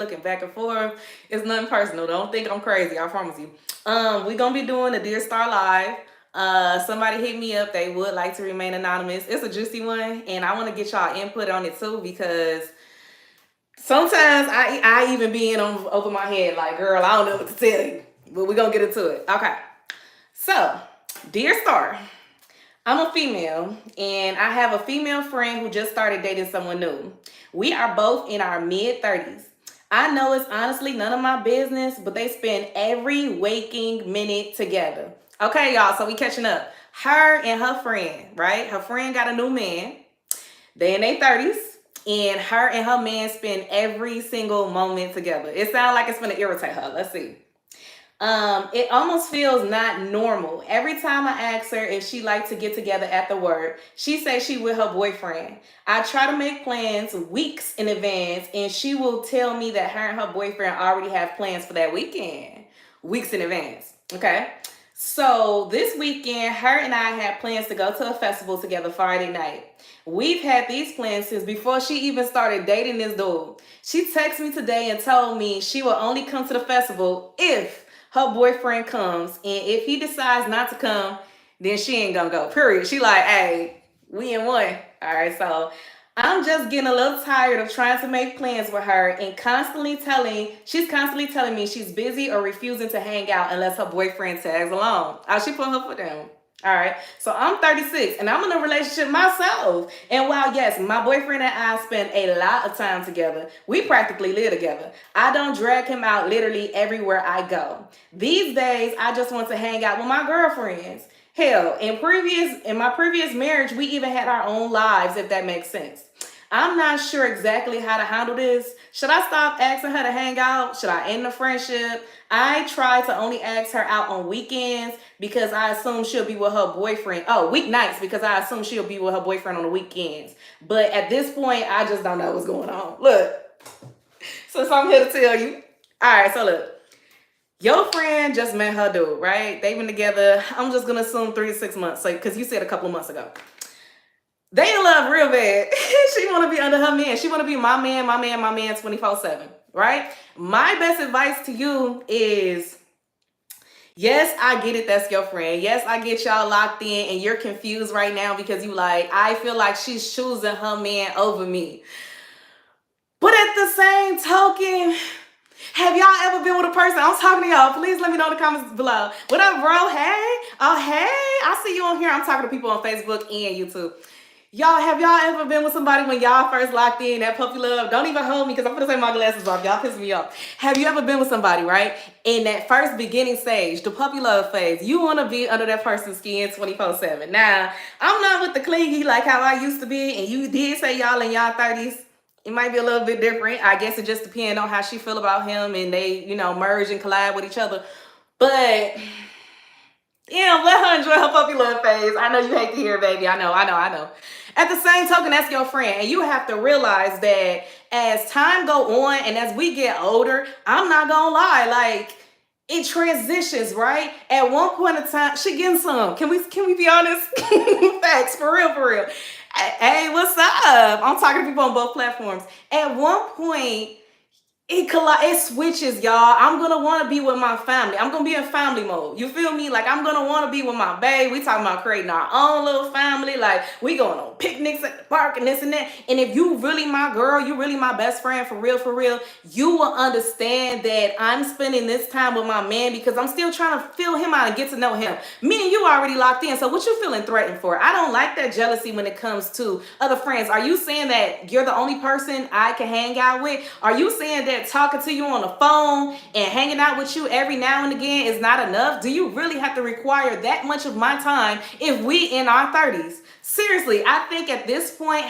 looking back and forth. It's nothing personal. Don't think I'm crazy. I promise you. We're gonna be doing a Dear Star Live. Somebody hit me up. They would like to remain anonymous. It's a juicy one, and I want to get y'all input on it too because sometimes I even be in over my head like, girl, I don't know what to tell you, but we're gonna get into it. Okay. So, Dear Star, I'm a female, and I have a female friend who just started dating someone new. We are both in our mid 30s. I know it's honestly none of my business, but they spend every waking minute together. Okay, y'all, so we catching up. Her and her friend, right? Her friend got a new man. They in their 30s, and her and her man spend every single moment together. It sounds like it's gonna irritate her. Let's see. It almost feels not normal. Every time I ask her if she likes to get together after work, she says she with her boyfriend. I try to make plans weeks in advance, and she will tell me that her and her boyfriend already have plans for that weekend. Weeks in advance. Okay. So this weekend, her and I had plans to go to a festival together Friday night. We've had these plans since before she even started dating this dude. She texted me today and told me she will only come to the festival if her boyfriend comes, and if he decides not to come, then she ain't gonna go. Period. She like, hey, we in one. All right, so I'm just getting a little tired of trying to make plans with her and she's constantly telling me she's busy or refusing to hang out unless her boyfriend tags along. She put her foot down. All right, so I'm 36 and I'm in a relationship myself. And while, yes, my boyfriend and I spend a lot of time together, we practically live together. I don't drag him out literally everywhere I go. These days, I just want to hang out with my girlfriends. Hell, in my previous marriage, we even had our own lives, if that makes sense. I'm not sure exactly how to handle this. Should I stop asking her to hang out? Should I end the friendship? I try to only ask her out on weekends because I assume she'll be with her boyfriend. Oh, weeknights because I assume she'll be with her boyfriend on the weekends. But at this point, I just don't know what's going on. Look, so I'm here to tell you. All right, so look. Your friend just met her dude, right? They've been together, I'm just going to assume 3 to 6 months. So, because you said a couple of months ago. They in love real bad. She want to be under her man. She want to be my man 24/7, right? My best advice to you is, yes, I get it. That's your friend. Yes, I get y'all locked in and you're confused right now because you like, I feel like she's choosing her man over me. But at the same token, have y'all ever been with a person? I'm talking to y'all. Please let me know in the comments below. What up, bro? Hey. Oh, hey. I see you on here. I'm talking to people on Facebook and YouTube. Y'all, have y'all ever been with somebody when y'all first locked in, that puppy love? Don't even hold me because I'm going to take my glasses off. Y'all piss me off. Have you ever been with somebody, right? In that first beginning stage, the puppy love phase, you want to be under that person's skin 24/7. Now, I'm not with the clingy like how I used to be, and you did say y'all in y'all 30s. It might be a little bit different. I guess it just depends on how she feel about him and they, merge and collide with each other. But yeah, let her enjoy her puppy love phase. I know you hate to hear it, baby. I know. At the same token, that's your friend. And you have to realize that as time go on and as we get older, I'm not gonna lie, like it transitions, right? At one point in time, she getting some. Can we be honest? Facts, for real. Hey, what's up? I'm talking to people on both platforms. At one point, it switches, y'all. I'm gonna want to be with my family. I'm gonna be in family mode. You feel me? Like I'm gonna want to be with my babe. We talking about creating our own little family. Like we going on picnics at the park and this and that. And if you really my girl, you really my best friend for real, you will understand that I'm spending this time with my man because I'm still trying to feel him out and get to know him. Me and you already locked in. So what you feeling threatened for? I don't like that jealousy when it comes to other friends. Are you saying that you're the only person I can hang out with? Are you saying that talking to you on the phone and hanging out with you every now and again is not enough? Do you really have to require that much of my time if we in our 30s? Seriously, I think at this point,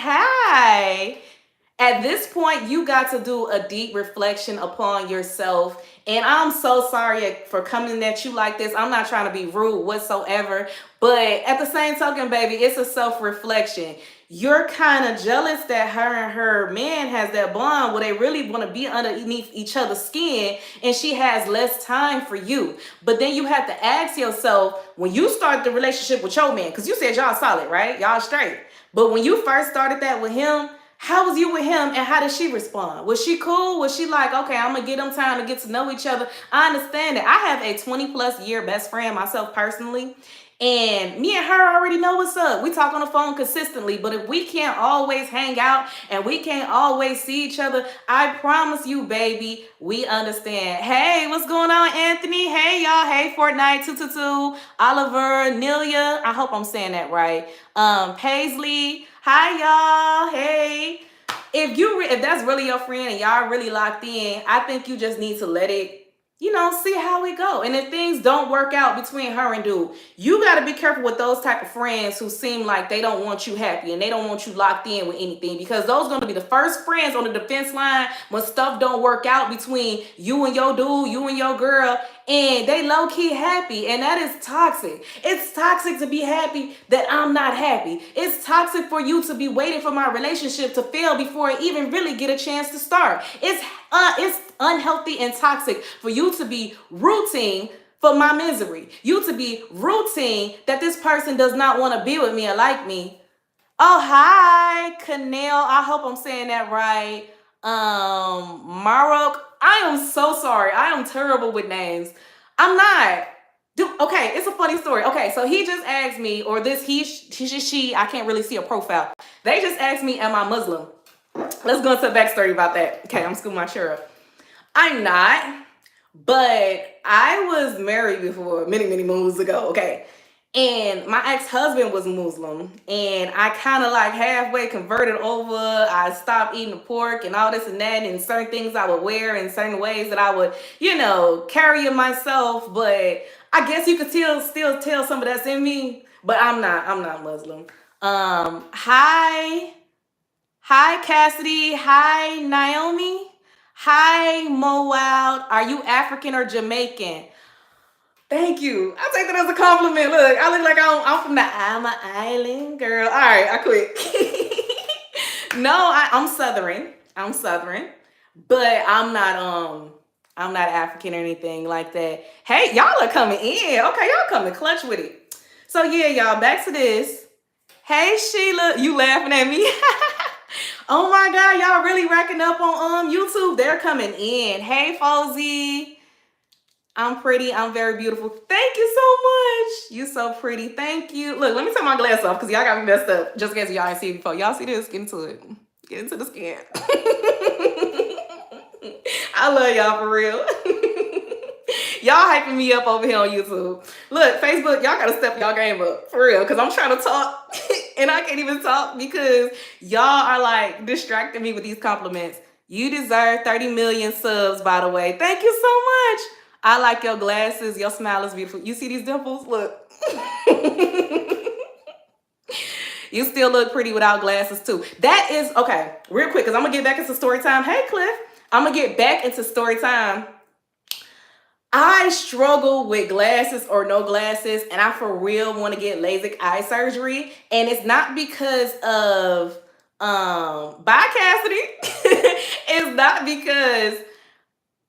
you got to do a deep reflection upon yourself. And I'm so sorry for coming at you like this. I'm not trying to be rude whatsoever. But at the same token, baby, it's a self-reflection. You're kind of jealous that her and her man has that bond where they really want to be underneath each other's skin and she has less time for you. But then you have to ask yourself, when you start the relationship with your man, because you said y'all solid, right? Y'all straight. But when you first started that with him, How was you with him and how did she respond? Was she cool? Was she like, okay, I'm gonna give them time to get to know each other? I understand that. I have a 20 plus year best friend myself personally. And me and her already know what's up. We talk on the phone consistently, but if we can't always hang out and we can't always see each other, I promise you, baby, we understand. Hey, what's going on, Anthony? Hey, y'all. Hey, Fortnite 222, Oliver, Nelia. I hope I'm saying that right. Paisley. Hi, y'all. Hey. If that's really your friend and y'all really locked in, I think you just need to let it, see how we go. And if things don't work out between her and dude, you got to be careful with those type of friends who seem like they don't want you happy and they don't want you locked in with anything, because those going to be the first friends on the defense line when stuff don't work out between you and your dude, you and your girl, and they low-key happy, and that is toxic. It's toxic to be happy that I'm not happy. It's toxic for you to be waiting for my relationship to fail before it even really get a chance to start. It's unhealthy and toxic for you to be rooting for my misery. You to be rooting that this person does not want to be with me or like me. Oh, hi, Canel. I hope I'm saying that right. Marok. I am so sorry. I am terrible with names. I'm not. Okay, it's a funny story. Okay, so he just asked me, or this she, I can't really see a profile. They just asked me, am I Muslim? Let's go into the backstory about that. Okay, I'm scooting my chair up. I'm not, but I was married before many, many moons ago, okay? And my ex-husband was Muslim, and I kind of like halfway converted over. I stopped eating the pork and all this and that, and certain things I would wear in certain ways that I would, carry in myself. But I guess you could still tell some of that's in me, but I'm not Muslim. Hi Cassidy. Hi Naomi. Hi Mowoud. Are you African or Jamaican? Thank you. I take that as a compliment. Look, I look like I'm from I'm an island girl. All right, I quit. No, I'm Southern. I'm Southern, but I'm not African or anything like that. Hey, y'all are coming in. Okay, y'all coming clutch with it. So yeah, y'all, back to this. Hey Sheila, you laughing at me? Oh my God, y'all really racking up on YouTube. They're coming in. Hey Fozy. I'm pretty. I'm very beautiful. Thank you so much. You so pretty. Thank you. Look, let me take my glass off because y'all got me messed up. Just in case y'all ain't seen it before. Y'all see this? Get into it. Get into the skin. I love y'all for real. Y'all hyping me up over here on YouTube. Look, Facebook, y'all gotta step y'all game up for real, because I'm trying to talk and I can't even talk because y'all are like distracting me with these compliments. You deserve 30 million subs, by the way. Thank you so much. I like your glasses. Your smile is beautiful. You see these dimples? Look. You still look pretty without glasses too. That is, okay, real quick, because I'm going to get back into story time. Hey, Cliff. I'm going to get back into story time. I struggle with glasses or no glasses, and I for real want to get LASIK eye surgery. And it's not because of, bye, Cassidy. It's not because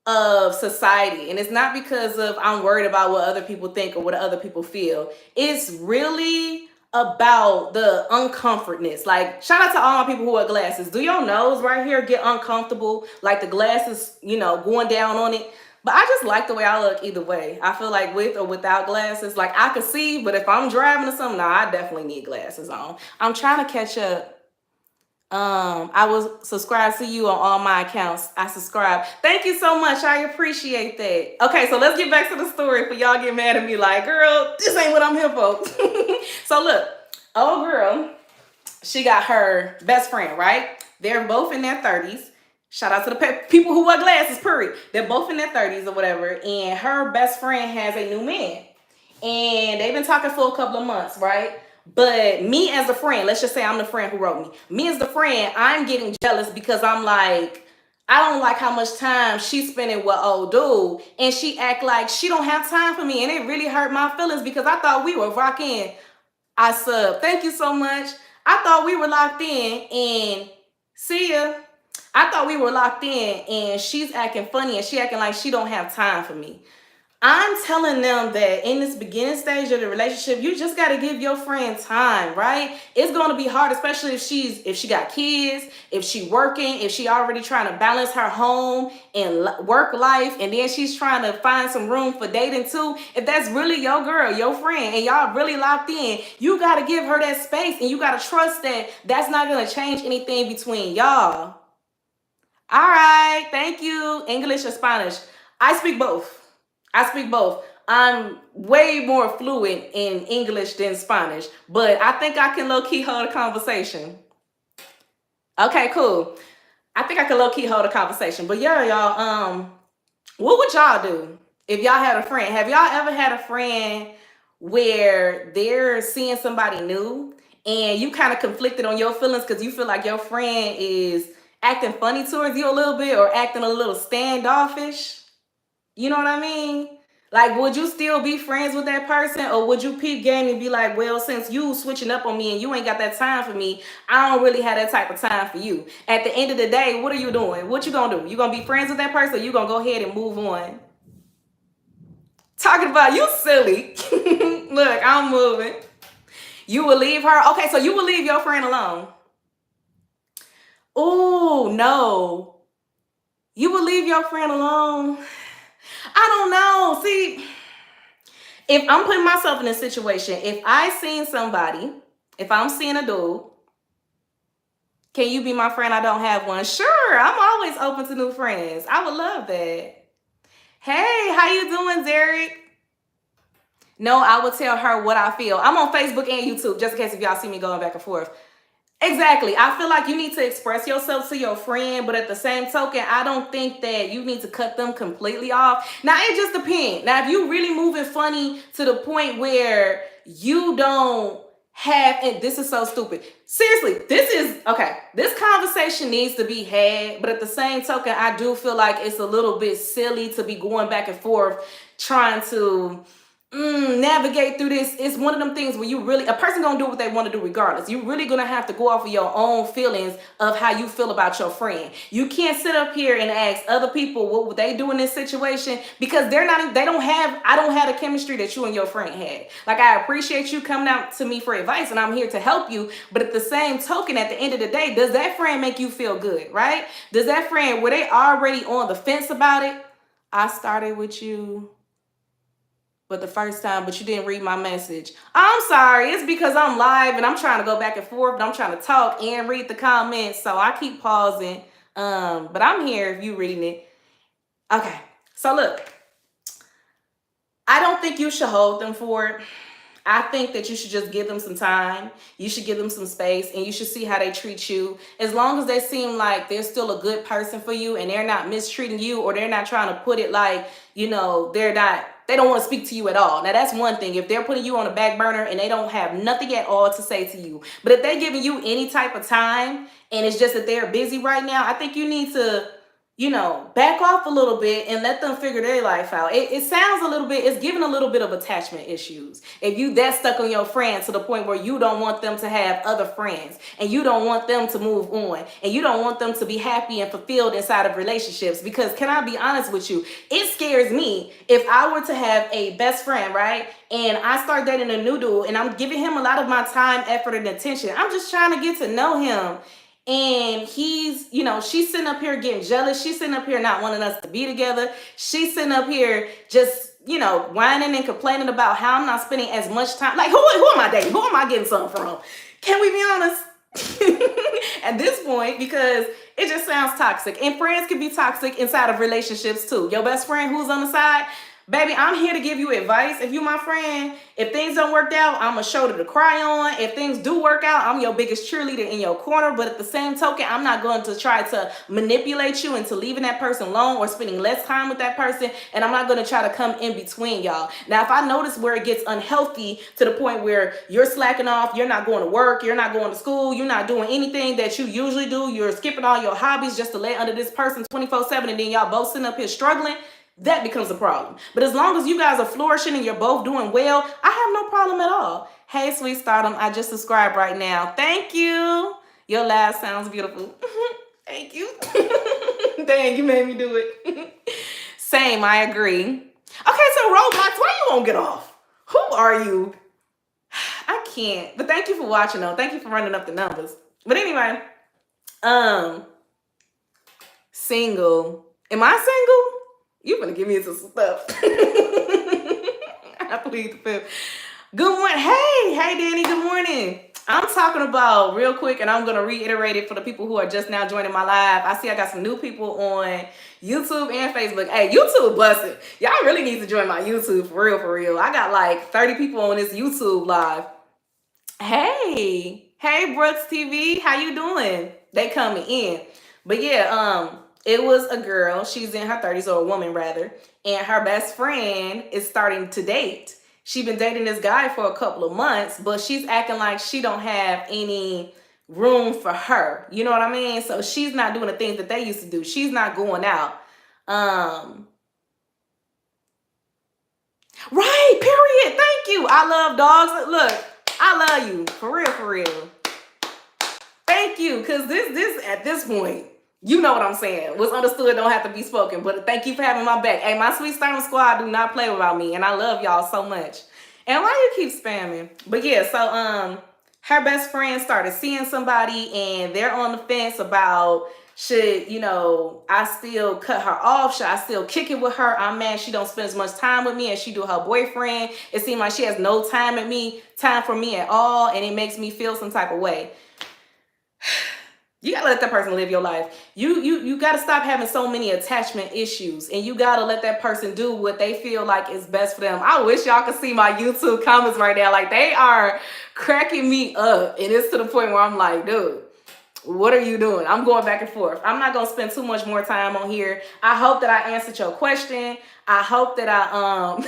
of society, and it's not because of I'm worried about what other people think or what other people feel. It's really about the uncomfortness. Like, shout out to all my people who wear glasses. Do your nose right here get uncomfortable, like the glasses, going down on it? But I just like the way I look either way. I feel like with or without glasses, like I could see, but if I'm driving or something, I definitely need glasses on. I'm trying to catch up. I will subscribe to you on all my accounts. I subscribe. Thank you so much. I appreciate that. Okay, so let's get back to the story for y'all get mad at me like, girl, this ain't what I'm here for. So look, old girl, she got her best friend, right? They're both in their 30s. Shout out to the people who wear glasses, period. They're both in their 30s or whatever. And her best friend has a new man. And they've been talking for a couple of months, right? But me as a friend, let's just say I'm the friend who wrote me. Me as the friend, I'm getting jealous because I'm like, I don't like how much time she's spending with old dude. And she act like she don't have time for me. And it really hurt my feelings because I thought we were rocking. I sub. Thank you so much. I thought we were locked in, and see ya. I thought we were locked in, and she's acting funny and she acting like she don't have time for me. I'm telling them that in this beginning stage of the relationship, you just got to give your friend time, right? It's going to be hard, especially if she got kids, if she working, if she already trying to balance her home and work life, and then she's trying to find some room for dating too. If that's really your girl, your friend, and y'all really locked in, you got to give her that space, and you got to trust that that's not going to change anything between y'all. All right, thank you. English or Spanish? I speak both. I speak both. I'm way more fluent in English than Spanish, but I think I can low key hold a conversation. Okay, cool. I think I can low key hold a conversation. But yeah, y'all, what would y'all do if y'all had a friend? Have y'all ever had a friend where they're seeing somebody new and you kind of conflicted on your feelings because you feel like your friend is acting funny towards you a little bit or acting a little standoffish? You know what I mean? Like, would you still be friends with that person, or would you peep game and be like, well, since you switching up on me and you ain't got that time for me, I don't really have that type of time for you. At the end of the day, what are you doing? What you gonna do? You gonna be friends with that person, or you gonna go ahead and move on? Talking about you silly. Look, I'm moving. You will leave her. Okay, so you will leave your friend alone. Oh, no. You will leave your friend alone. I don't know. See, if I'm putting myself in a situation, if I seen somebody, if I'm seeing a dude, can you be my friend? I don't have one. Sure, I'm always open to new friends. I would love that. Hey, how you doing, Derek? No, I will tell her what I feel. I'm on Facebook and YouTube, just in case if y'all see me going back and forth. Exactly. I feel like you need to express yourself to your friend, but at the same token, I don't think that you need to cut them completely off. Now, it just depends. Now, if you really moving funny to the point where you don't have, and this is so stupid. Seriously, this conversation needs to be had, but at the same token, I do feel like it's a little bit silly to be going back and forth trying to navigate through this. It's one of them things where a person gonna do what they want to do regardless. You really gonna have to go off of your own feelings of how you feel about your friend. You can't sit up here and ask other people what would they do in this situation, because I don't have the chemistry that you and your friend had. Like, I appreciate you coming out to me for advice and I'm here to help you, but at the same token, at the end of the day, does that friend make you feel good, right? Does that friend, were they already on the fence about it? I started with you but the first time, but you didn't read my message. I'm sorry. It's because I'm live and I'm trying to go back and forth, and I'm trying to talk and read the comments. So I keep pausing. But I'm here if you reading it. Okay. So look, I don't think you should hold them for it. I think that you should just give them some time. You should give them some space, and you should see how they treat you. As long as they seem like they're still a good person for you and they're not mistreating you, or they're not trying to put it like, they don't want to speak to you at all. Now, that's one thing. If they're putting you on a back burner and they don't have nothing at all to say to you, but if they're giving you any type of time and it's just that they're busy right now, I think you need to back off a little bit and let them figure their life out. It sounds it's giving a little bit of attachment issues. If you that stuck on your friends to the point where you don't want them to have other friends, and you don't want them to move on, and you don't want them to be happy and fulfilled inside of relationships, because can I be honest with you, it scares me if I were to have a best friend, right? And I start dating a new dude and I'm giving him a lot of my time, effort, and attention. I'm just trying to get to know him. And he's, she's sitting up here getting jealous. She's sitting up here not wanting us to be together. She's sitting up here just, whining and complaining about how I'm not spending as much time. Like, who am I dating? Who am I getting something from? Can we be honest? At this point, because it just sounds toxic. And friends can be toxic inside of relationships too. Your best friend who's on the side, baby, I'm here to give you advice. If you my friend, if things don't work out, I'm a shoulder to cry on. If things do work out, I'm your biggest cheerleader in your corner. But at the same token, I'm not going to try to manipulate you into leaving that person alone or spending less time with that person. And I'm not going to try to come in between y'all. Now, if I notice where it gets unhealthy to the point where you're slacking off, you're not going to work, you're not going to school, you're not doing anything that you usually do, you're skipping all your hobbies just to lay under this person 24/7, and then y'all both sitting up here struggling, that becomes a problem. But as long as you guys are flourishing and you're both doing well, I have no problem at all. Hey, sweet stardom, I just subscribed right now. Thank you. Your laugh sounds beautiful. Thank you. Dang, you made me do it. Same, I agree. Okay, so in Roblox. Why you won't get off? Who are you? I can't. But thank you for watching though. Thank you for running up the numbers. But anyway, single. Am I single? You gonna give me into some stuff. I plead the fifth. Good morning. Hey, Danny. Good morning. I'm talking about real quick, and I'm gonna reiterate it for the people who are just now joining my live. I see I got some new people on YouTube and Facebook. Hey, YouTube busted. Y'all really need to join my YouTube for real, for real. I got like 30 people on this YouTube live. Hey, Brooks TV, how you doing? They coming in. But yeah, it was a girl. She's in her 30s, or a woman rather, and her best friend is starting to date. She's been dating this guy for a couple of months, but she's acting like she don't have any room for her. You know what I mean? So she's not doing the things that they used to do. She's not going out. Right, period. Thank you. I love dogs. Look, I love you. For real, for real. Thank you. Because this at this point, you know what I'm saying. What's understood don't have to be spoken. But thank you for having my back. Hey, my Sweet Sternum Squad do not play without me. And I love y'all so much. And why you keep spamming? But yeah, so her best friend started seeing somebody, and they're on the fence about, should, you know, I still cut her off? Should I still kick it with her? I'm mad she don't spend as much time with me as she do her boyfriend. It seems like she has no time for me at all, and it makes me feel some type of way. You gotta let that person live your life. You gotta stop having so many attachment issues, and you gotta let that person do what they feel like is best for them. I wish y'all could see my YouTube comments right now. Like, they are cracking me up, and it's to the point where I'm like, dude, what are you doing? I'm going back and forth. I'm not gonna spend too much more time on here. I hope that I answered your question. I hope that I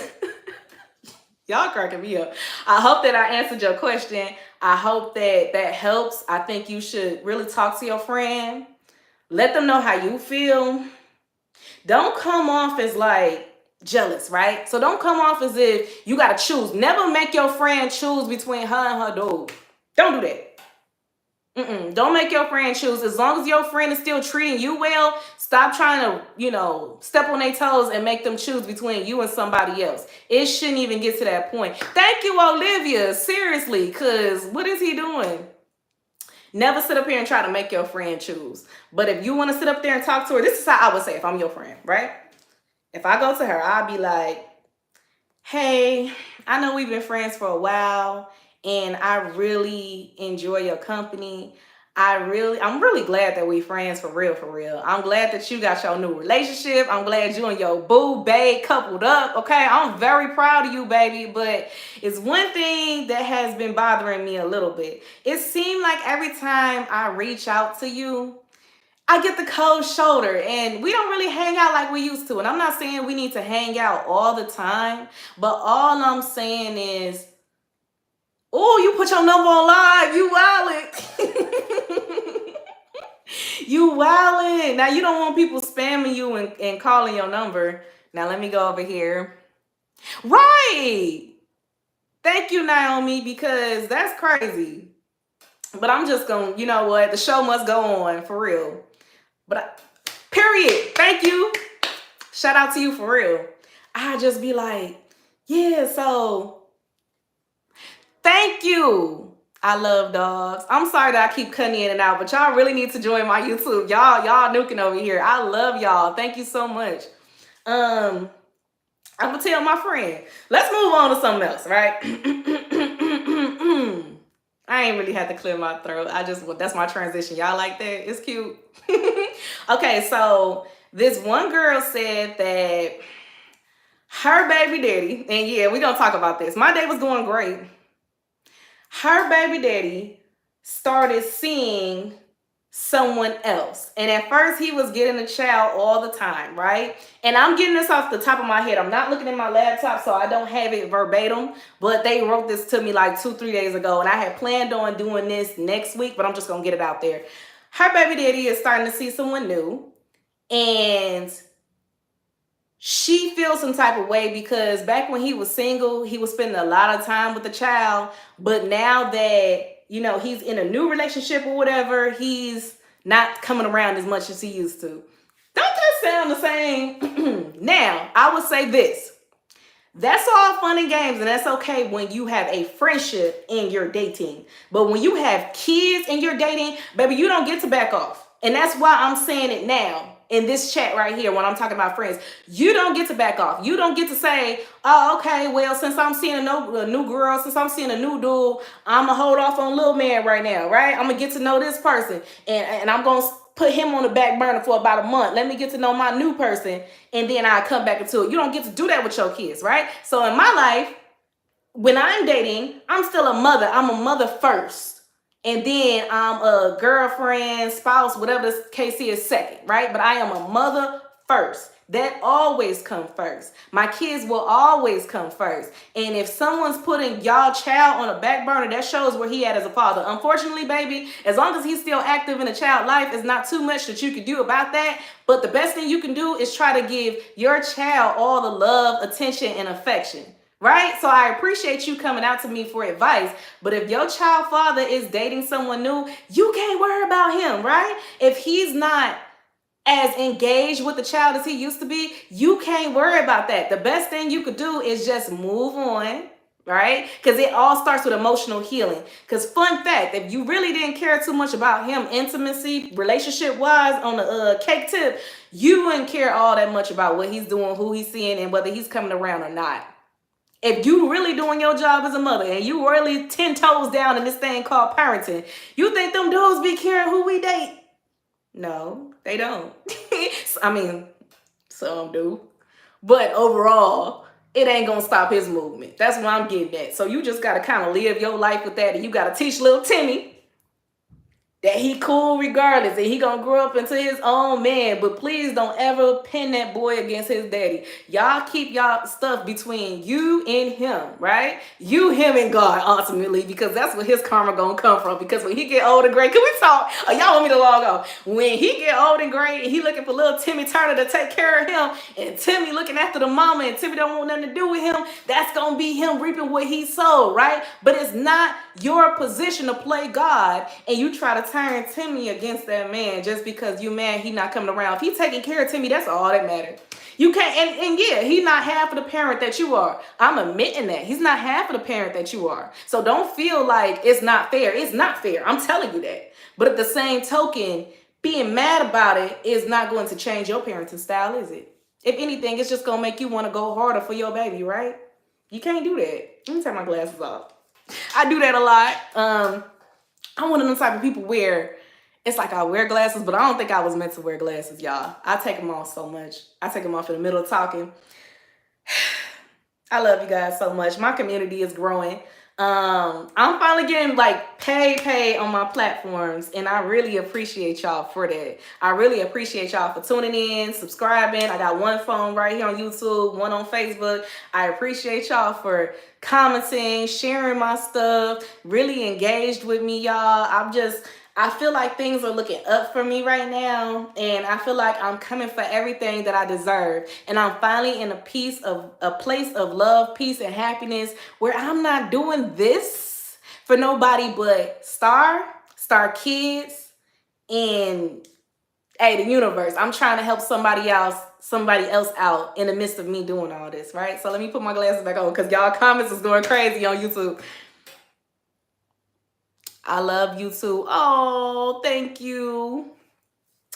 y'all cracking me up. I hope that I answered your question. I hope that helps. I think you should really talk to your friend. Let them know how you feel. Don't come off as like jealous, right? So don't come off as if you got to choose. Never make your friend choose between her and her dude. Don't do that. Don't make your friend choose. As long as your friend is still treating you well, stop trying to, you know, step on their toes and make them choose between you and somebody else. It shouldn't even get to that point. Thank you, Olivia. Seriously, because what is he doing? Never sit up here and try to make your friend choose. But if you want to sit up there and talk to her, this is how I would say if I'm your friend, right? If I go to her, I'll be like, hey, I know we've been friends for a while, and I really enjoy your company. I'm really glad that we friends for real, for real. I'm glad that you got your new relationship. I'm glad you and your boo babe coupled up. Okay, I'm very proud of you, baby. But it's one thing that has been bothering me a little bit. It seemed like every time I reach out to you, I get the cold shoulder, and we don't really hang out like we used to. And I'm not saying we need to hang out all the time, but all I'm saying is, oh, you put your number on live. You wildin'. You wildin'. Now, you don't want people spamming you and calling your number. Now, let me go over here. Right. Thank you, Naomi, because that's crazy. But I'm just going to, you know what? The show must go on, for real. But, period. Thank you. Shout out to you, for real. I just be like, yeah, so... Thank you. I love dogs. I'm sorry that I keep cutting in and out, but y'all really need to join my YouTube. Y'all nuking over here. I love y'all. Thank you so much. I'm gonna tell my friend. Let's move on to something else, right? I ain't really had to clear my throat. That's my transition. Y'all like that? It's cute. Okay, so this one girl said that her baby daddy, and yeah, we're gonna talk about this. My day was going great. Her baby daddy started seeing someone else. And at first he was getting the child all the time, right? And I'm getting this off the top of my head. I'm not looking at my laptop, so I don't have it verbatim. But they wrote this to me like 2-3 days ago. And I had planned on doing this next week, but I'm just going to get it out there. Her baby daddy is starting to see someone new. And she feels some type of way because back when he was single, he was spending a lot of time with the child. But now that, you know, he's in a new relationship or whatever, he's not coming around as much as he used to. Don't that sound the same? Now, I would say this. That's all fun and games, and that's okay when you have a friendship in your dating. But when you have kids in your dating, baby, you don't get to back off. And that's why I'm saying it now in this chat right here when I'm talking about friends. You don't get to back off. You don't get to say, oh, okay, well, since I'm seeing a new girl, since I'm seeing a new dude, I'm going to hold off on little man right now, right? I'm going to get to know this person, and I'm going to put him on the back burner for about a month. Let me get to know my new person, and then I come back into it. You don't get to do that with your kids, right? So in my life, when I'm dating, I'm still a mother. I'm a mother first. And then I'm a girlfriend, spouse, whatever the case is, second, right? But I am a mother first. That always come first. My kids will always come first. And if someone's putting y'all child on a back burner, that shows where he at as a father. Unfortunately, baby, as long as he's still active in a child life, it's not too much that you can do about that. But the best thing you can do is try to give your child all the love, attention, and affection. Right? So I appreciate you coming out to me for advice. But if your child father is dating someone new, you can't worry about him, right? If he's not as engaged with the child as he used to be, you can't worry about that. The best thing you could do is just move on, right? Because it all starts with emotional healing. Because fun fact, if you really didn't care too much about him intimacy, relationship-wise, on the cake tip, you wouldn't care all that much about what he's doing, who he's seeing, and whether he's coming around or not. If you really doing your job as a mother and you really 10 toes down in this thing called parenting, you think them dudes be caring who we date? No, they don't. I mean, some do. But overall, it ain't gonna stop his movement. That's what I'm getting at. So you just gotta kind of live your life with that, and you gotta teach little Timmy that he cool regardless, and he gonna grow up into his own man. But please don't ever pin that boy against his daddy. Y'all keep y'all stuff between you and him, right? You, him, and God ultimately, because that's where his karma gonna come from. Because when he get old and great, can we talk? Oh, y'all want me to log off? When he get old and great and he looking for little Timmy Turner to take care of him, and Timmy looking after the mama, and Timmy don't want nothing to do with him, that's gonna be him reaping what he sowed, right? But it's not your position to play God, and you try to turn Timmy against that man just because you mad he not coming around. If he taking care of Timmy, that's all that matters. You can't, and yeah, he's not half of the parent that you are. I'm admitting that. He's not half of the parent that you are. So don't feel like it's not fair. It's not fair. I'm telling you that. But at the same token, being mad about it is not going to change your parenting style, is it? If anything, it's just going to make you want to go harder for your baby, right? You can't do that. Let me take my glasses off. I do that a lot. I'm one of them type of people where it's like I wear glasses, but I don't think I was meant to wear glasses, y'all. I take them off so much. I take them off in the middle of talking. I love you guys so much. My community is growing. I'm finally getting like pay on my platforms, and I really appreciate y'all for that. I really appreciate y'all for tuning in, subscribing. I got one phone right here on YouTube, one on Facebook. I appreciate y'all for commenting, sharing my stuff, really engaged with me, y'all. I feel like things are looking up for me right now, and I feel like I'm coming for everything that I deserve. And I'm finally in a place of love, peace, and happiness where I'm not doing this for nobody but Star Kids, and the universe. I'm trying to help somebody else out in the midst of me doing all this, right? So let me put my glasses back on because y'all comments is going crazy on YouTube. I love you too. Oh, thank you.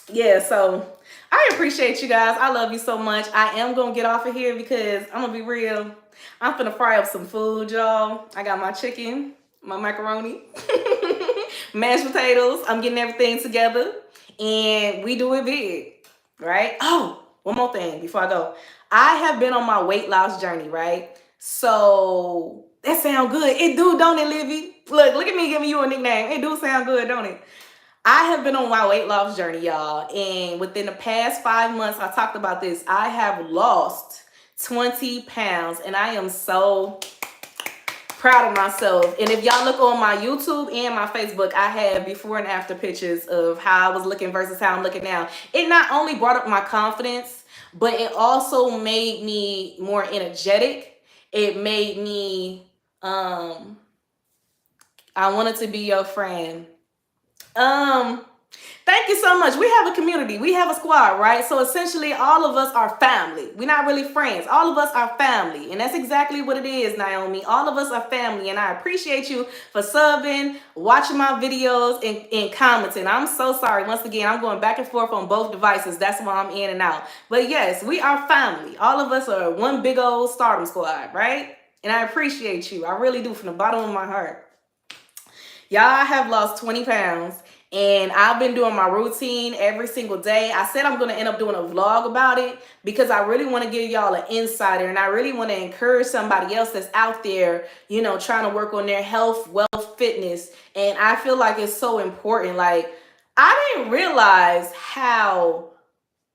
Yeah, so I appreciate you guys. I love you so much. I am going to get off of here because I'm going to be real. I'm finna fry up some food, y'all. I got my chicken, my macaroni, mashed potatoes. I'm getting everything together, and we do it big, right? Oh, one more thing before I go. I have been on my weight loss journey, right? So that sound good. It do, don't it, Livy? Look at me giving you a nickname. It do sound good, don't it? I have been on my weight loss journey, y'all. And within the past 5 months, I talked about this. I have lost 20 pounds. And I am so proud of myself. And if y'all look on my YouTube and my Facebook, I have before and after pictures of how I was looking versus how I'm looking now. It not only brought up my confidence, but it also made me more energetic. It made me... I wanted to be your friend. Thank you so much. We have a community. We have a squad, right? So essentially, all of us are family. We're not really friends. All of us are family. And that's exactly what it is, Naomi. All of us are family. And I appreciate you for subbing, watching my videos, and commenting. I'm so sorry. Once again, I'm going back and forth on both devices. That's why I'm in and out. But yes, we are family. All of us are one big old stardom squad, right? And I appreciate you. I really do from the bottom of my heart. Y'all have lost 20 pounds. And I've been doing my routine every single day. I said I'm going to end up doing a vlog about it because I really want to give y'all an insider, and I really want to encourage somebody else that's out there, you know, trying to work on their health, wealth, fitness. And I feel like it's so important. Like, I didn't realize how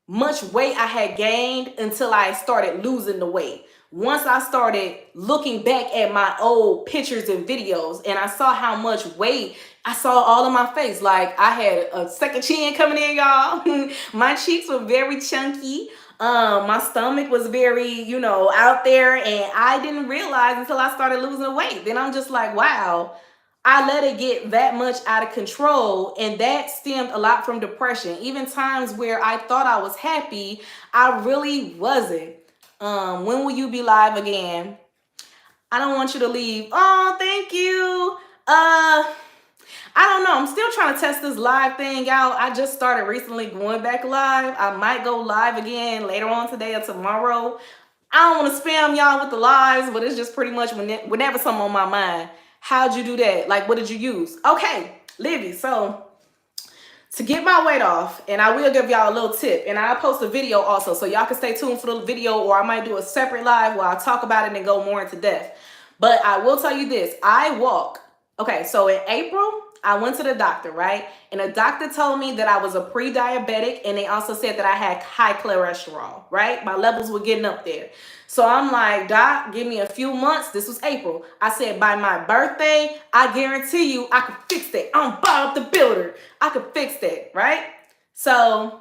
much weight I had gained until I started losing the weight. Once I started looking back at my old pictures and videos, and I saw how much weight I saw all on my face. Like, I had a second chin coming in, y'all. My cheeks were very chunky. My stomach was very, you know, out there, and I didn't realize until I started losing the weight. Then I'm just like, wow, I let it get that much out of control, and that stemmed a lot from depression. Even times where I thought I was happy, I really wasn't. When will you be live again? I don't want you to leave. Oh, thank you. I don't know. I'm still trying to test this live thing out. I just started recently going back live. I might go live again later on today or tomorrow. I don't want to spam y'all with the lives, but it's just pretty much whenever something on my mind. How'd you do that? Like, what did you use? Okay, Livy. So to get my weight off, and I will give y'all a little tip, and I'll post a video also, so y'all can stay tuned for the video, or I might do a separate live where I talk about it and go more into depth. But I will tell you this, I walk. Okay, so in April, I went to the doctor, right? And the doctor told me that I was a pre-diabetic, and they also said that I had high cholesterol, right? My levels were getting up there. So I'm like, Doc, give me a few months. This was April. I said, by my birthday, I guarantee you I could fix that. I'm Bob the Builder. I could fix that, right? So, all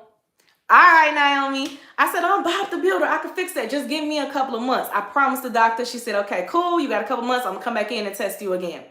right, Naomi. I said, I'm Bob the Builder. I could fix that. Just give me a couple of months. I promised the doctor. She said, okay, cool. You got a couple months. I'm going to come back in and test you again.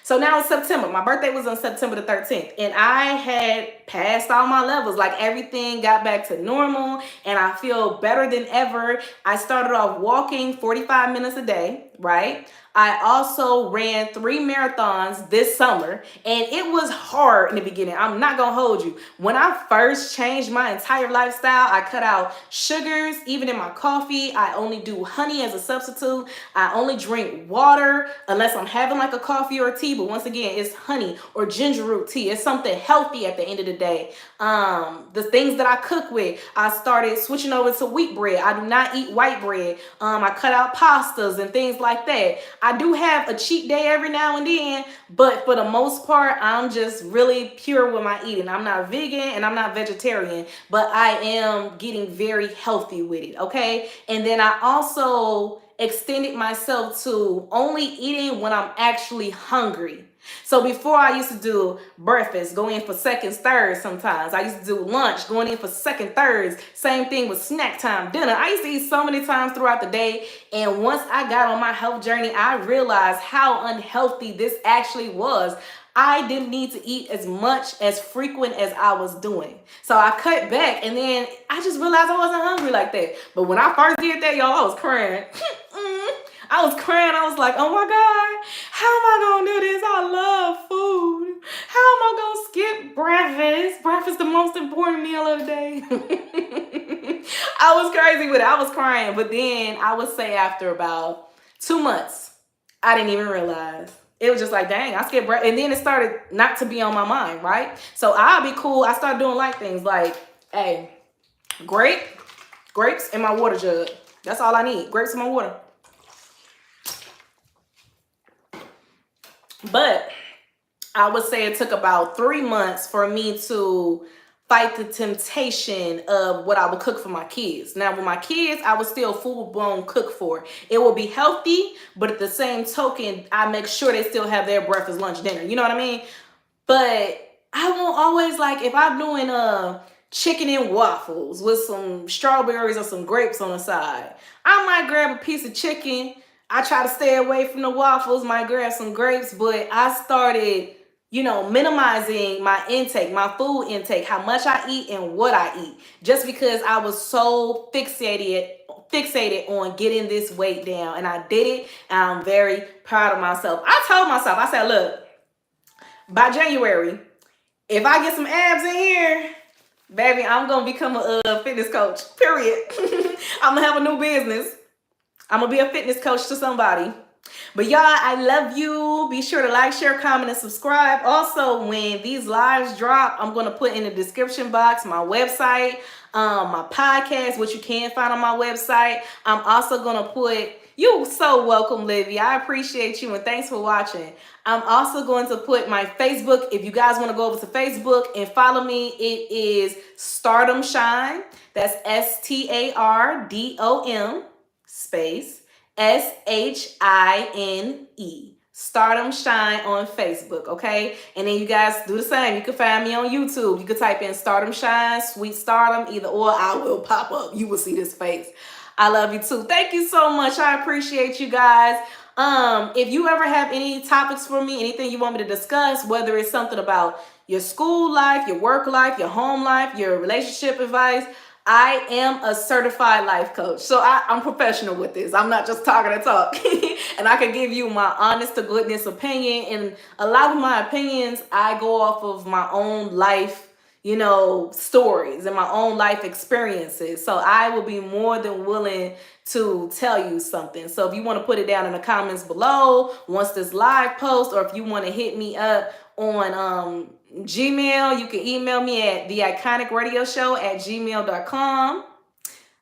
So now it's September. My birthday was on September the 13th. And I had passed all my levels. Like, everything got back to normal. And I feel better than ever. I started off walking 45 minutes a day, right? I also ran 3 marathons this summer, and it was hard in the beginning. I'm not gonna hold you. When I first changed my entire lifestyle, I cut out sugars, even in my coffee. I only do honey as a substitute. I only drink water unless I'm having like a coffee or a tea, but once again, it's honey or ginger root tea. It's something healthy at the end of the day. The things that I cook with, I started switching over to wheat bread. I do not eat white bread. I cut out pastas and things like that. I do have a cheat day every now and then, but for the most part, I'm just really pure with my eating. I'm not vegan and I'm not vegetarian, but I am getting very healthy with it, okay? And then I also extended myself to only eating when I'm actually hungry. So before, I used to do breakfast, go in for seconds, thirds sometimes. I used to do lunch, going in for second, thirds. Same thing with snack time, dinner. I used to eat so many times throughout the day. And once I got on my health journey, I realized how unhealthy this actually was. I didn't need to eat as much as frequent as I was doing. So I cut back, and then I just realized I wasn't hungry like that. But when I first did that, y'all, I was crying. I was crying. I was like, oh my God, how am I going to do this? I love food. How am I going to skip breakfast? Breakfast, the most important meal of the day. I was crazy with it. I was crying. But then I would say after about 2 months, I didn't even realize. It was just like, dang, I skipped breakfast. And then it started not to be on my mind, right? So I'll be cool. I started doing like things like, hey, grapes in my water jug. That's all I need. Grapes in my water. But I would say it took about 3 months for me to fight the temptation of what I would cook for my kids. Now, with my kids, I would still full-blown cook for it. It will be healthy, but at the same token, I make sure they still have their breakfast, lunch, dinner. You know what I mean? But I won't always, like, if I'm doing chicken and waffles with some strawberries or some grapes on the side, I might grab a piece of chicken. I try to stay away from the waffles, might grab some grapes, but I started minimizing my intake, my food intake, how much I eat and what I eat, just because I was so fixated on getting this weight down. And I did it, and I'm very proud of myself. I told myself, I said, look, by January, if I get some abs in here, baby, I'm gonna become a fitness coach. Period. I'm gonna have a new business. I'm gonna be a fitness coach to somebody. But y'all, I love you. Be sure to like, share, comment, and subscribe. Also, when these lives drop, I'm going to put in the description box my website, my podcast, which you can find on my website. I'm also going to put, you so welcome, Livy. I appreciate you, and thanks for watching. I'm also going to put my Facebook. If you guys want to go over to Facebook and follow me, it is Stardom Shine. That's STARDOM space SHINE. Stardom Shine on Facebook, okay? And then you guys do the same. You can find me on YouTube. You can type in Stardom Shine, Sweet Stardom, either or. I will pop up. You will see this face. I love you too. Thank you so much. I appreciate you guys. If you ever have any topics for me, anything you want me to discuss, whether it's something about your school life, your work life, your home life, your relationship advice, I am a certified life coach. So I'm professional with this. I'm not just talking to talk. And I can give you my honest to goodness opinion. And a lot of my opinions, I go off of my own life, stories and my own life experiences. So I will be more than willing to tell you something. So if you want to put it down in the comments below once this live post, or if you want to hit me up on Gmail, you can email me at theiconicradioshow@gmail.com.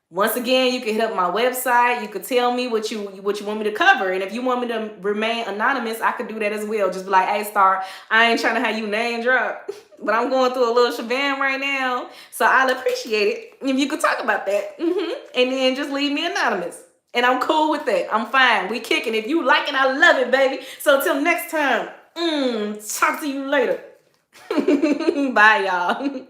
Once again, you can hit up my website. You could tell me what you want me to cover. And if you want me to remain anonymous, I could do that as well. Just be like, hey, Star, I ain't trying to have you name drop, but I'm going through a little shabam right now. So I'll appreciate it if you could talk about that. And then just leave me anonymous. And I'm cool with that. I'm fine. We kicking. If you like it, I love it, baby. So till next time, talk to you later. Bye, y'all.